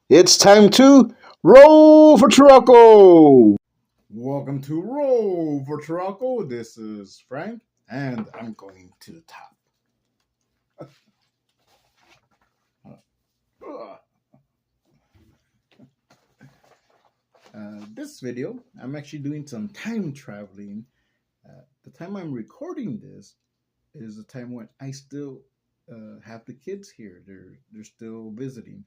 It's time to roll for Turaco. Welcome to Roll for Turaco. This is Frank, and I'm going to the top. This video, I'm actually doing some time traveling. The time I'm recording this is the time when I still have the kids here. They're still visiting.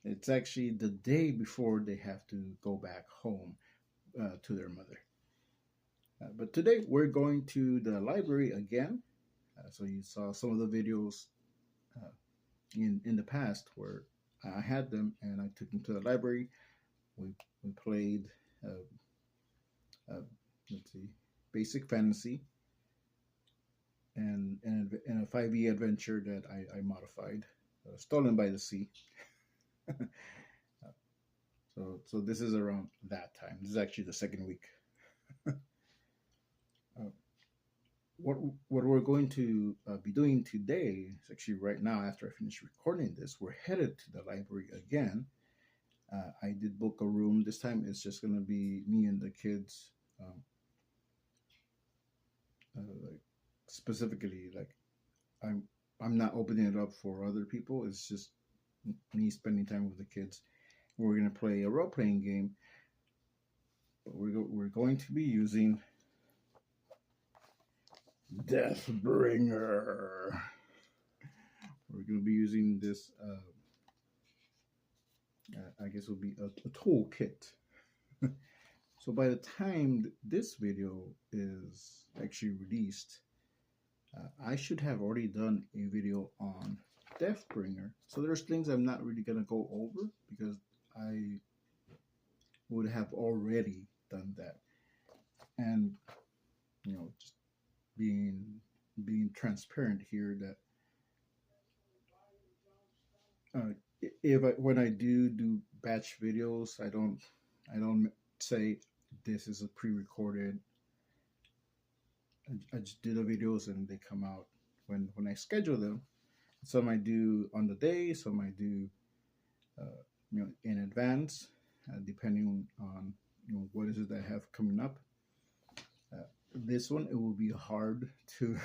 It's actually the day before they have to go back home to their mother. But today we're going to the library again. So you saw some of the videos uh, in the past where I had them and I took them to the library. We played uh, let's see, basic fantasy and a 5e adventure that I modified, stolen by the sea. So this is around that time. This is actually the second week. Uh, what what we're going to be doing today is actually right now after I finish recording this, we're headed to the library again. I did book a room. This time it's just gonna be me and the kids. Um, like specifically, like I'm I'm not opening it up for other people. It's just me spending time with the kids. We're gonna play a role playing game. But we're going to be using Deathbringer. We're gonna be using this. I guess it will be a toolkit. So by the time this video is actually released, I should have already done a video on Deathbringer. So there's things I'm not really gonna go over because I would have already done that. And just being being transparent here that if when I do batch videos, I don't say this is a pre-recorded. I just do the videos and they come out when I schedule them. Some I do on the day, some I do in advance, depending on what is it that I have coming up. This one it will be hard to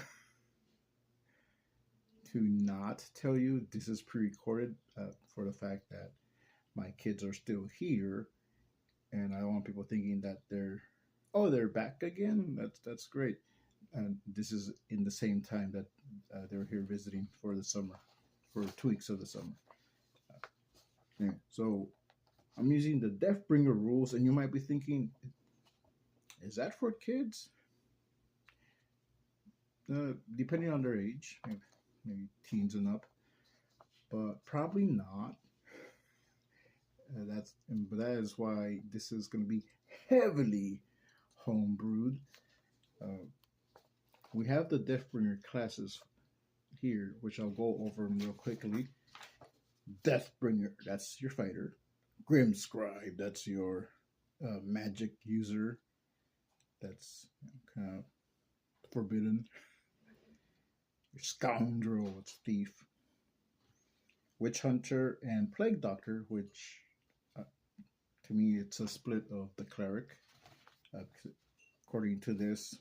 to not tell you this is pre-recorded for the fact that my kids are still here, and I don't want people thinking that they're back again. That's great, and this is in the same time that they're here visiting for the summer, for 2 weeks of the summer. Yeah. So I'm using the Deathbringer rules, and you might be thinking, is that for kids? Depending on their age, maybe teens and up, but probably not. But that is why this is going to be heavily homebrewed. Uh, we have the Deathbringer classes here, which I'll go over them real quickly. Deathbringer, that's your fighter. Grimscribe, that's your magic user. That's kind of forbidden. Your scoundrel, it's thief. Witch hunter and plague doctor, which uh, to me it's a split of the cleric. Uh, According to this,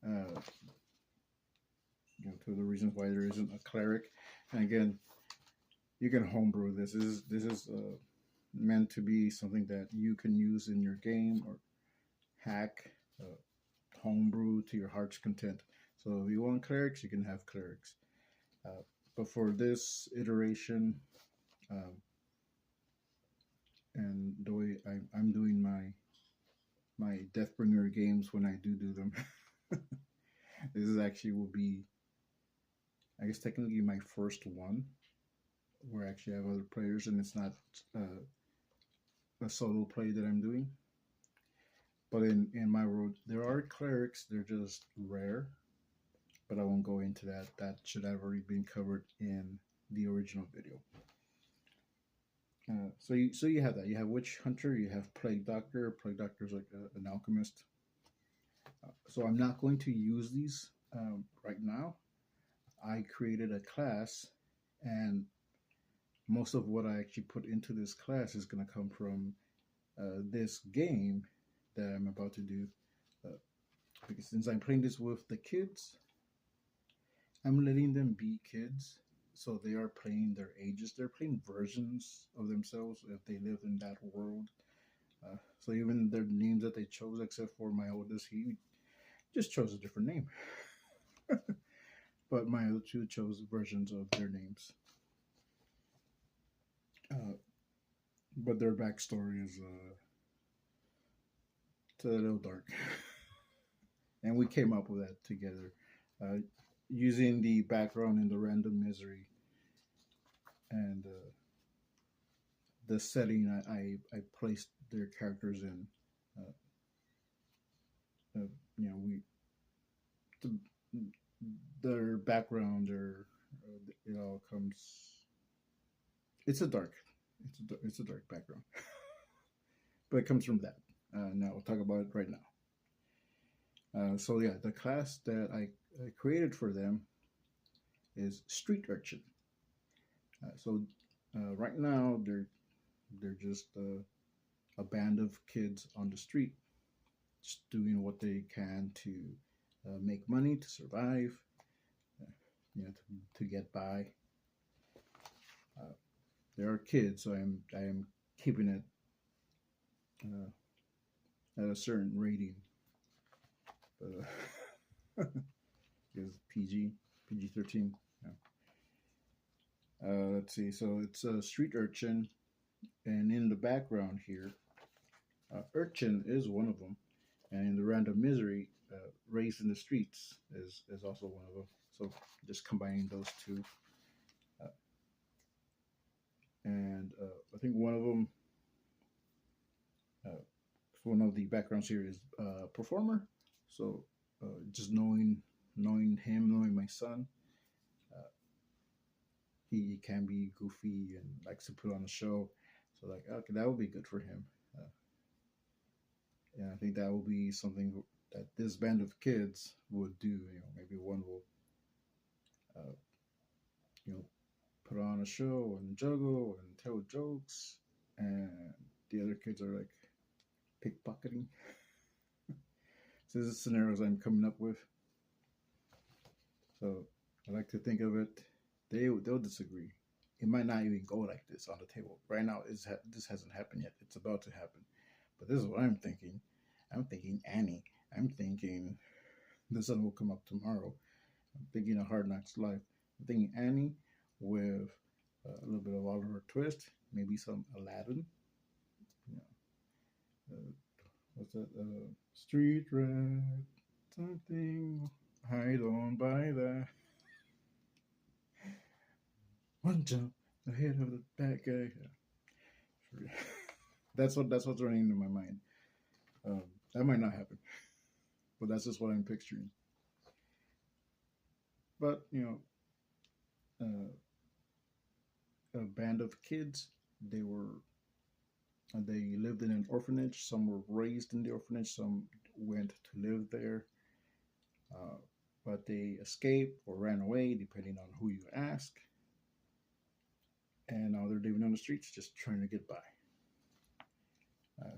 uh, to the reasons why there isn't a cleric. And again, you can homebrew this. This is meant to be something that you can use in your game or hack, uh, homebrew to your heart's content. So if you want clerics, you can have clerics. Uh, but for this iteration, um, and the way I'm doing my Deathbringer games when I do them, this is actually will be, I guess, technically my first one where I actually have other players and it's not uh, a solo play that I'm doing. But in my world, there are clerics. They're just rare, but I won't go into that. That should have already been covered in the original video. So you have that. You have witch hunter. You have plague doctor. Plague doctor is like an alchemist. So I'm not going to use these right now. I created a class, and most of what I actually put into this class is going to come from this game that I'm about to do. Because since I'm playing this with the kids, I'm letting them be kids. So they are playing their ages. They're playing versions of themselves if they live in that world. So even their names that they chose, except for my oldest, he just chose a different name. But my other two chose versions of their names. But their backstory is it's a little dark. And we came up with that together. Using the background in the random misery and the setting I placed their characters in. Uh, you know, the, their background, it all comes. It's a dark, it's a dark background, but it comes from that. Now we'll talk about it right now. So yeah, the class that I created for them is Street Urchin. So right now they're just a band of kids on the street, just doing what they can to make money to survive, to get by. They are kids, so I am keeping it at a certain rating. Is PG 13. Let's see. So it's a street urchin, and in the background here, urchin is one of them, and in the random misery, raised in the streets is also one of them. So just combining those two, and I think one of them, one of the backgrounds here is performer. So just knowing him, knowing my son, he can be goofy and likes to put on a show. So like, okay, that would be good for him. And I think that will be something that this band of kids would do. Maybe one will, uh, put on a show and juggle and tell jokes, and the other kids are like pickpocketing. So this is scenarios I'm coming up with. So I like to think of it. They'll disagree. It might not even go like this on the table right now. This hasn't happened yet. It's about to happen. But this is what I'm thinking. I'm thinking Annie. I'm thinking the sun will come up tomorrow. I'm thinking a Hard Knocks Life. I'm thinking Annie with a little bit of Oliver Twist, maybe some Aladdin. What's that? Street rat, something. I don't buy that. One jump ahead of the bad guy. That's what's running into my mind. That might not happen, but that's just what I'm picturing. But a band of kids. They lived in an orphanage. Some were raised in the orphanage. Some went to live there. But they escaped or ran away, depending on who you ask. And now they're living on the streets, just trying to get by.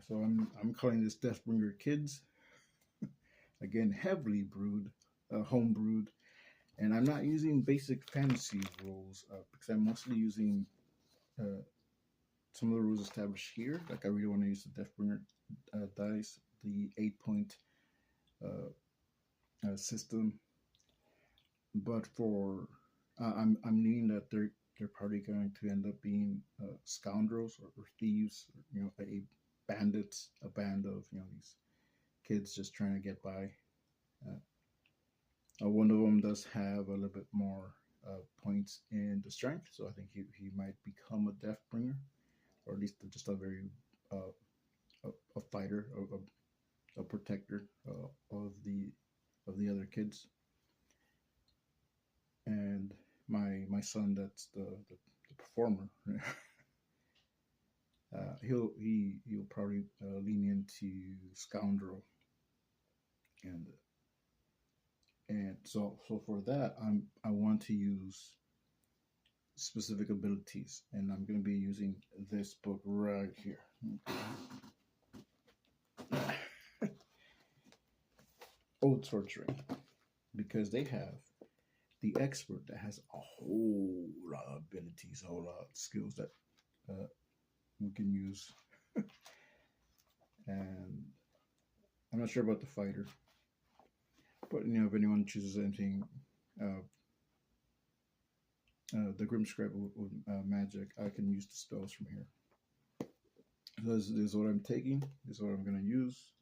So I'm calling this Deathbringer Kids. Again, heavily brewed, home brewed, and I'm not using basic fantasy rules because I'm mostly using some of the rules established here. Like I really want to use the Deathbringer dice, the 8-point system, but for I'm leaning that they're probably going to end up being scoundrels or thieves, or, a bandits, a band of these kids just trying to get by. One of them does have a little bit more points in the strength, so I think he might become a Deathbringer, or at least just a very a fighter, a protector of the other kids. And my son, that's the performer. He'll probably lean into scoundrel, and so for that I want to use specific abilities, and I'm going to be using this book right here. Old Sorcery, because they have the expert that has a whole lot of abilities, a whole lot of skills that we can use. And I'm not sure about the fighter, but if anyone chooses anything, the Grimscribe with magic, I can use the spells from here. So this is what I'm taking. This is what I'm going to use.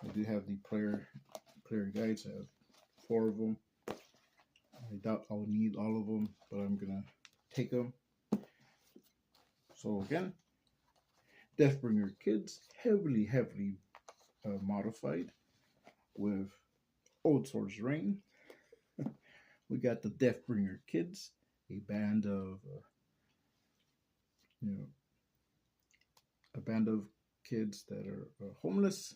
I do have the player guides. I have 4 of them. I doubt I'll need all of them, but I'm gonna take them. So again, Deathbringer Kids, heavily modified with Old Swords Reign. We got the Deathbringer Kids, a band of kids that are homeless,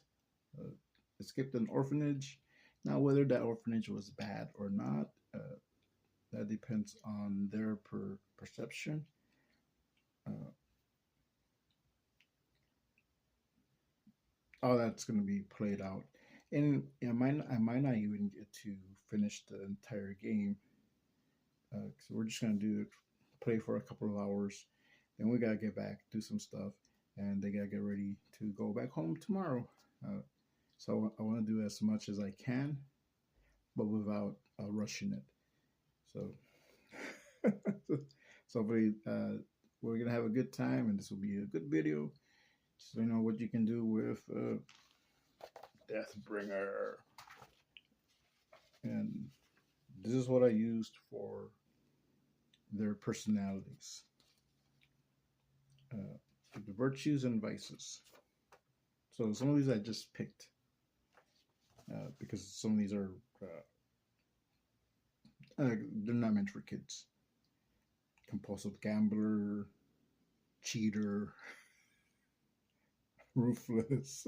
escaped an orphanage. Now, whether that orphanage was bad or not, that depends on their perception. All that's going to be played out, and I might not even get to finish the entire game. So we're just going to play for a couple of hours, then we gotta get back, do some stuff, and they gotta get ready to go back home tomorrow. So I want to do as much as I can, but without rushing it. So, hopefully, we're gonna have a good time, and this will be a good video. So you know what you can do with Deathbringer, and this is what I used for their personalities, the virtues and vices. So some of these I just picked because some of these are they're not meant for kids. Compulsive gambler, cheater, ruthless,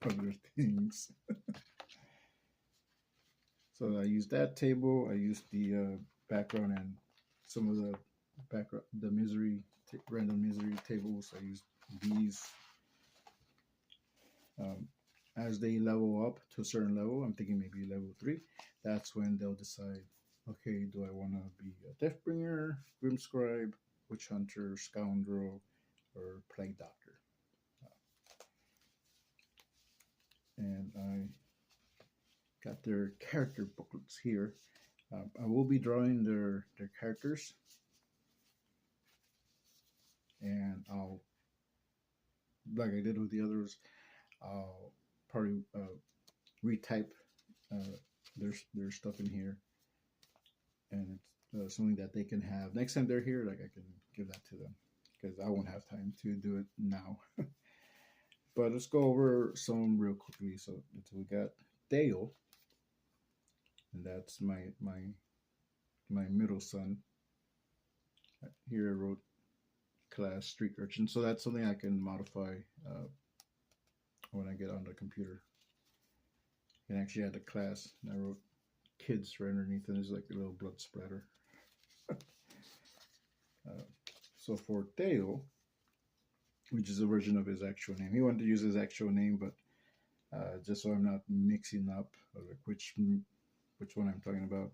other things. So I used that table. I used the background and some of the background, the random misery tables. I used these. As they level up to a certain level, I'm thinking maybe level 3, that's when they'll decide, okay, do I want to be a Deathbringer, Grimscribe, Witch Hunter, Scoundrel, or Plague Doctor? And I got their character booklets here. I will be drawing their characters, and I'll, like I did with the others, I'll probably retype their stuff in here, and it's something that they can have next time they're here. Like I can give that to them because I won't have time to do it now. But let's go over some real quickly. So we got Dale, and that's my middle son. Here I wrote class street urchin, so that's something I can modify when I get on the computer. And actually I had a class, and I wrote kids right underneath, and there's like a little blood splatter. So for Dale, which is a version of his actual name, he wanted to use his actual name, but just so I'm not mixing up like which one I'm talking about,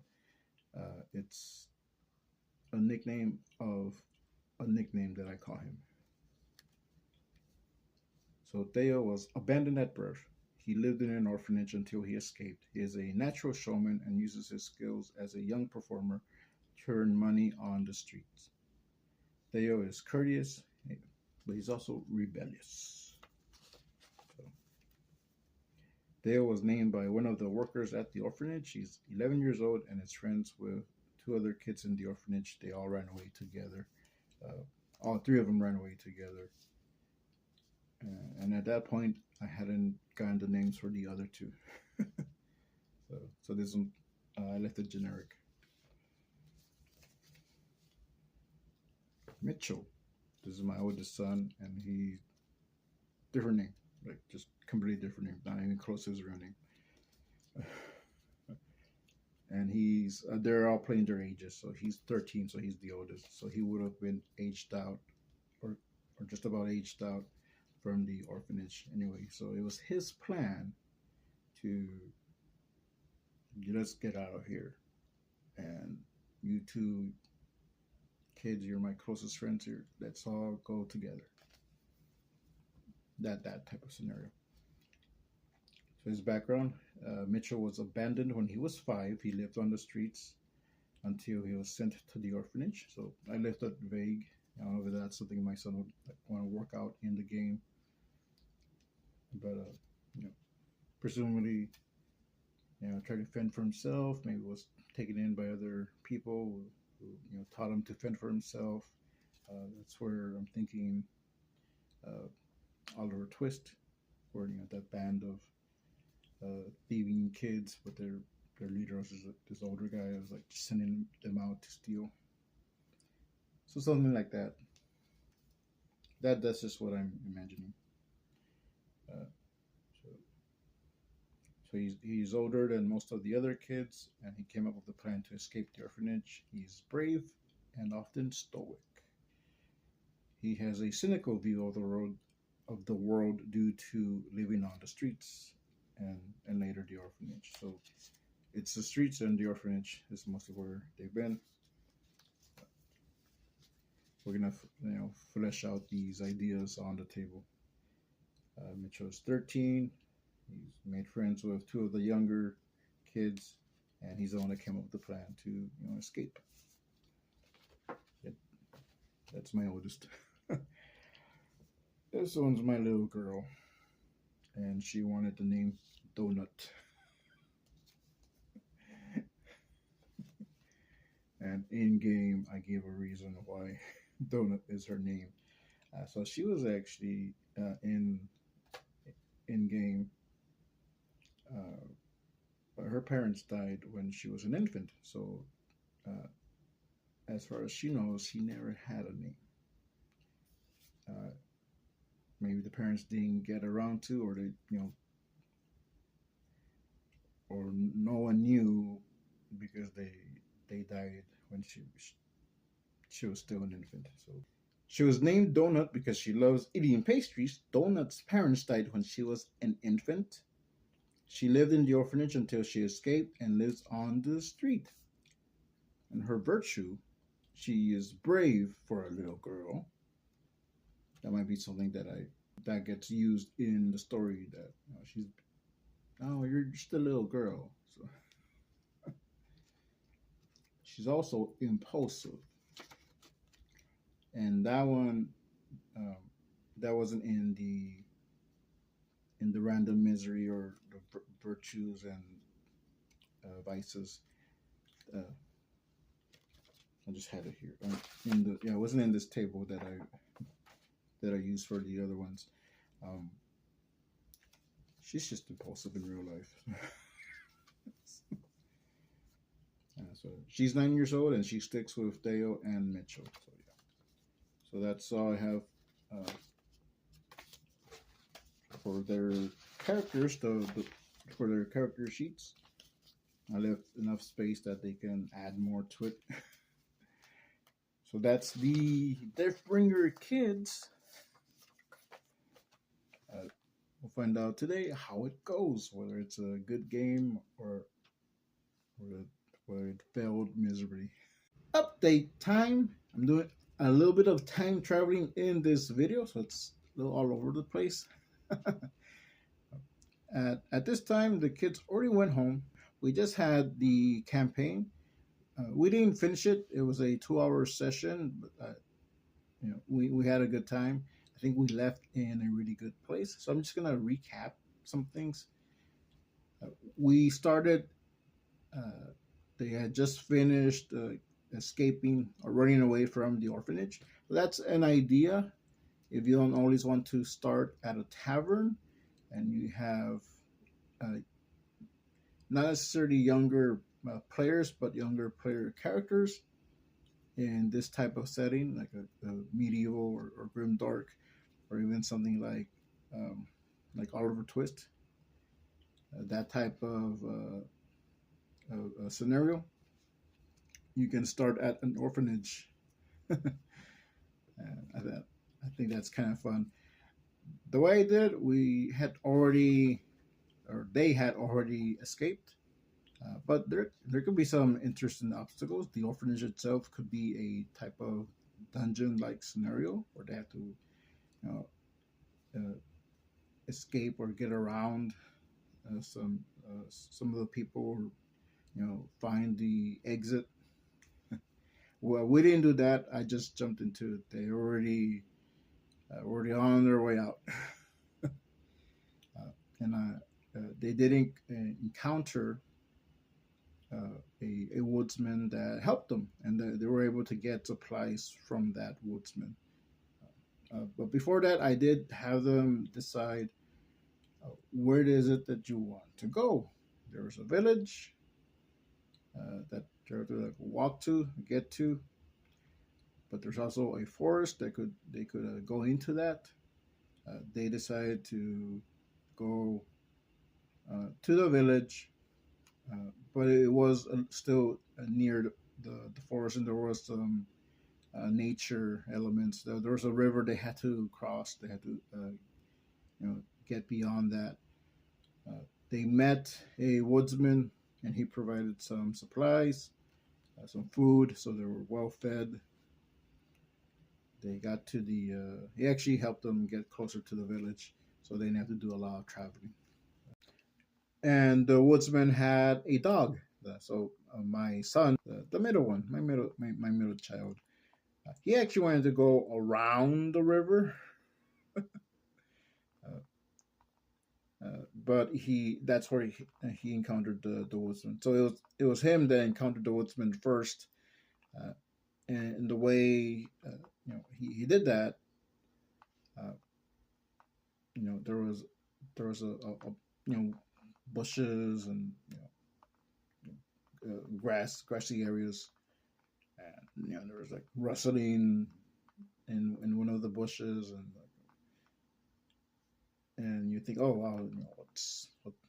it's a nickname of a nickname that I call him. So Theo was abandoned at birth. He lived in an orphanage until he escaped. He is a natural showman and uses his skills as a young performer to earn money on the streets. Theo is courteous, but he's also rebellious. So, Theo was named by one of the workers at the orphanage. He's 11 years old and is friends with 2 other kids in the orphanage. They all ran away together. All 3 of them ran away together. And at that point, I hadn't gotten the names for the other 2. so this one, I left it generic. Mitchell, this is my oldest son, and different name, like just completely different name, not even close to his real name. And he's they're all playing their ages. So he's 13, so he's the oldest. So he would have been aged out, or just about aged out from the orphanage anyway. So it was his plan to let's get out of here, and you two kids, you're my closest friends here. Let's all go together. That type of scenario. So his background: Mitchell was abandoned when he was 5. He lived on the streets until he was sent to the orphanage. So I left that vague. I don't know if that's something my son would want to work out in the game, but you know, presumably, tried to fend for himself. Maybe was taken in by other people who taught him to fend for himself. That's where I'm thinking Oliver Twist, where that band of thieving kids, but their leader was this older guy who was like just sending them out to steal. So something like that. That's just what I'm imagining. So he's older than most of the other kids, and he came up with a plan to escape the orphanage. He's brave and often stoic. He has a cynical view of the world due to living on the streets and later the orphanage. So it's the streets and the orphanage is mostly where they've been. We're gonna flesh out these ideas on the table. Mitchell's 13. He's made friends with 2 of the younger kids, and he's the one that came up with the plan to escape. That's my oldest. This one's my little girl, and she wanted the name Donut. And in game, I gave a reason why Donut is her name. So she was actually in game. But her parents died when she was an infant, so as far as she knows, she never had a name. Maybe the parents didn't get around to, or they, or no one knew because they died when she was still an infant. So she was named Donut because she loves eating pastries. Donut's parents died when she was an infant. She lived in the orphanage until she escaped and lives on the street. And her virtue, she is brave for a little girl. That might be something that gets used in the story, that you're just a little girl. So she's also impulsive, and that one that wasn't in the random misery or the virtues and vices. I just had it here. It wasn't in this table that I used for the other ones. She's just impulsive in real life. So she's 9 years old, and she sticks with Dale and Mitchell. So yeah. So that's all I have for their characters. For their character sheets, I left enough space that they can add more to it. So that's the Deathbringer Kids. We'll find out today how it goes, whether it's a good game or whether it failed miserably. Update time. I'm doing a little bit of time traveling in this video, so it's a little all over the place. At this time, the kids already went home. We just had the campaign. We didn't finish it. It was a 2-hour session, but we had a good time. I think we left in a really good place. So I'm just gonna recap some things. We started. They had just finished escaping or running away from the orphanage. So that's an idea. If you don't always want to start at a tavern, and you have not necessarily younger players, but younger player characters in this type of setting, like a medieval or grimdark, or even something like Oliver Twist. that type of scenario, you can start at an orphanage. I think that's kind of fun. The way I did, we had already, or they had already escaped, but there could be some interesting obstacles. The orphanage itself could be a type of dungeon-like scenario where they have to, you know, escape or get around some of the people, or find the exit. Well, we didn't do that. I just jumped into it. They already on their way out, and they didn't encounter a woodsman that helped them, and they were able to get supplies from that woodsman. But before that, I did have them decide where is it that you want to go. There was a village that they have to like walk to, get to, but there's also a forest that they could go into that. They decided to go to the village, but it was still near the forest, and there was some nature elements. There was a river they had to cross. They had to get beyond that. They met a woodsman, and he provided some supplies, some food, so they were well fed. They got to he actually helped them get closer to the village, so they didn't have to do a lot of traveling. And the woodsman had a dog. So my son, the middle one, my middle child, he actually wanted to go around the river, but that's where he encountered the woodsman. So it was him that encountered the woodsman first, and the way he did that, there was a bushes and grassy areas, and there was like rustling in one of the bushes, and you think, oh wow,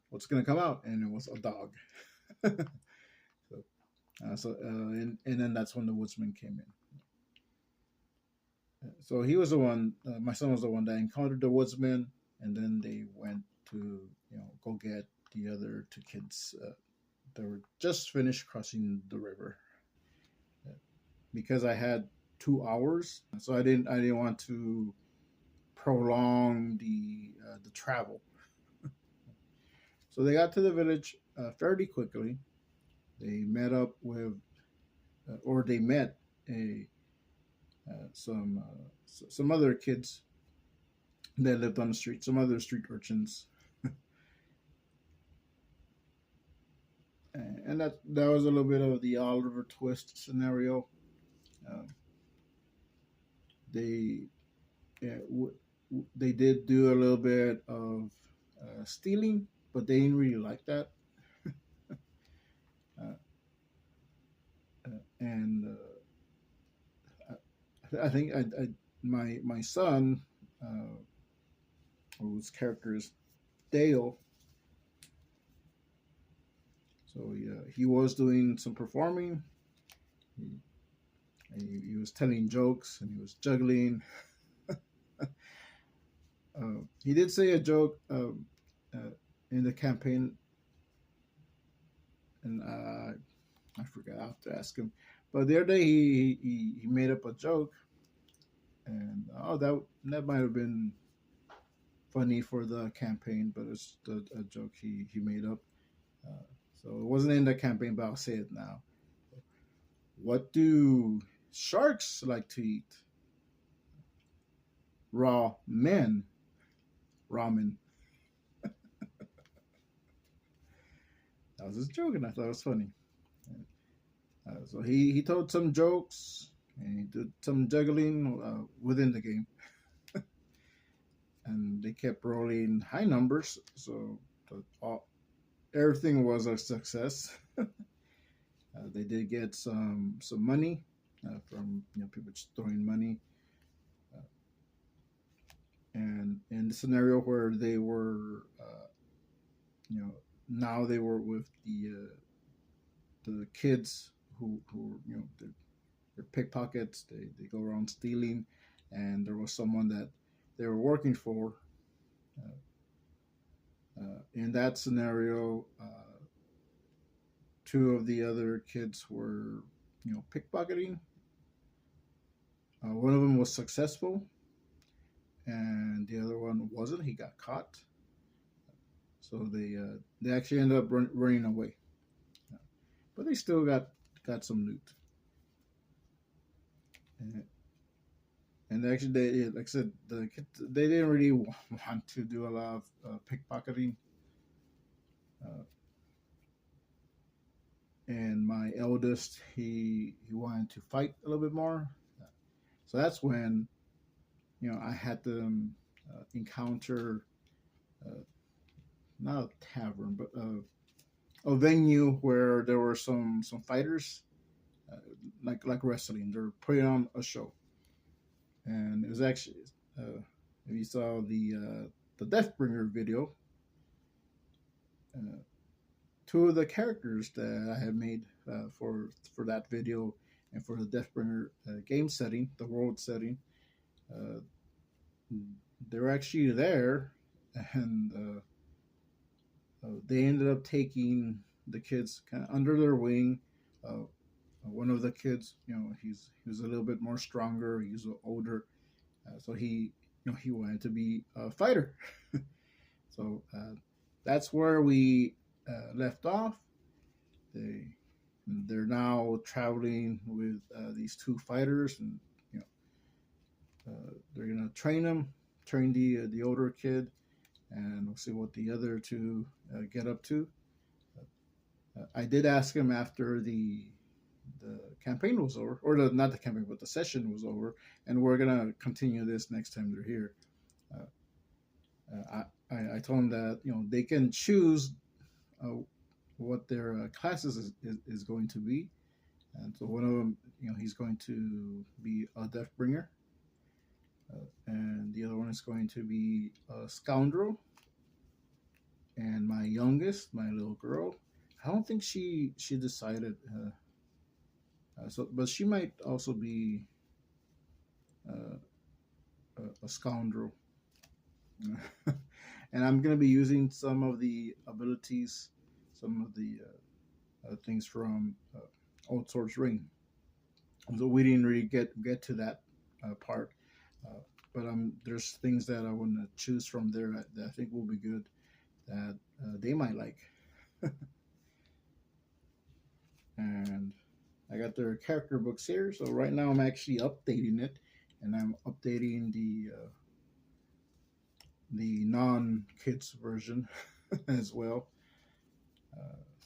what's gonna come out, and it was a dog. And then that's when the woodsman came in. So he was the one. My son was the one that encountered the woodsman, and then they went to go get the other two kids that were just finished crossing the river. Because I had 2 hours, so I didn't want to prolong the travel. So they got to the village fairly quickly. They met up with, or they met some other kids that lived on the street, some other street urchins, and that was a little bit of the Oliver Twist scenario. They they did do a little bit of stealing, but they didn't really like that. And I think my son, whose character is Dale, so he was doing some performing. He was telling jokes, and he was juggling. He did say a joke in the campaign, and I forgot. I have to ask him. But the other day he made up a joke, and that might have been funny for the campaign, but it's a joke he made up. So it wasn't in the campaign, but I'll say it now. What do sharks like to eat? Raw men. Ramen. That was his joke, and I thought it was funny. So he told some jokes, and he did some juggling within the game. And they kept rolling high numbers, so everything was a success. They did get some money from people just throwing money, and in the scenario where they were now they were with the kids who they're pickpockets. They go around stealing, and there was someone that they were working for. In that scenario, two of the other kids were pickpocketing. One of them was successful, and the other one wasn't. He got caught, so they actually ended up running away, but they still got some loot. And actually, like I said, the kids, they didn't really want to do a lot of pickpocketing. And my eldest, he wanted to fight a little bit more. So that's when, I had to encounter not a tavern, but a venue where there were some fighters, like wrestling. They're putting on a show, and it was actually, if you saw the Deathbringer video, two of the characters that I had made for that video and for the Deathbringer game setting, the world setting, they're actually there, and they ended up taking the kids kind of under their wing. One of the kids, he was a little bit more stronger. He was older, so he wanted to be a fighter. So that's where we left off. They're now traveling with these two fighters, and they're gonna train the older kid, and we'll see what the other two get up to. I did ask him after the campaign was over, or not the campaign, but the session was over, and we're gonna continue this next time they're here. I told them that they can choose what their classes is going to be, and so one of them, he's going to be a Deathbringer, and the other one is going to be a Scoundrel. And my youngest, my little girl, I don't think she decided. But she might also be a Scoundrel. And I'm going to be using some of the abilities, some of the things from Old Sword's Ring. So we didn't really get to that part, but there's things that I want to choose from there that I think will be good, that they might like. And I got their character books here, so right now I'm actually updating it, and I'm updating the non-kids version as well.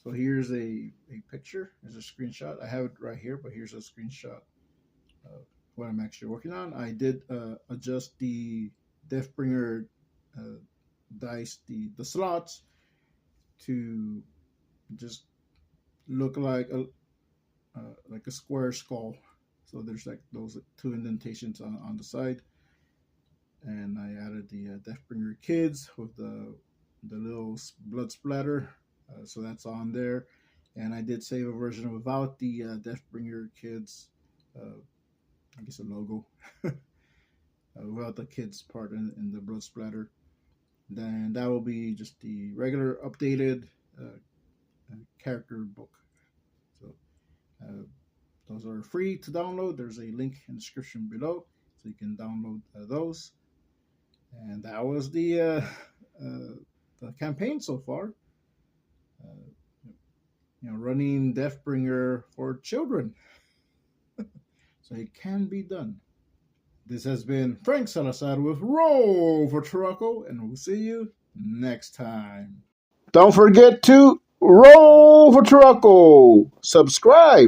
So here's a picture. There's a screenshot. I have it right here, but here's a screenshot of what I'm actually working on. I did adjust the Deathbringer dice, the slots, to just look like a square skull. So there's like those two indentations on the side. And I added the Deathbringer kids with the little blood splatter, so that's on there. And I did save a version without the Deathbringer kids, I guess a logo, without the kids part in the blood splatter. Then that will be just the regular updated character book. So those are free to download. There's a link in the description below, so you can download those. And that was the campaign so far. Running Deathbringer for children. So it can be done. This has been Frank Salazar with RollForTuraco, and we'll see you next time. Don't forget to roll for Turaco. Subscribe.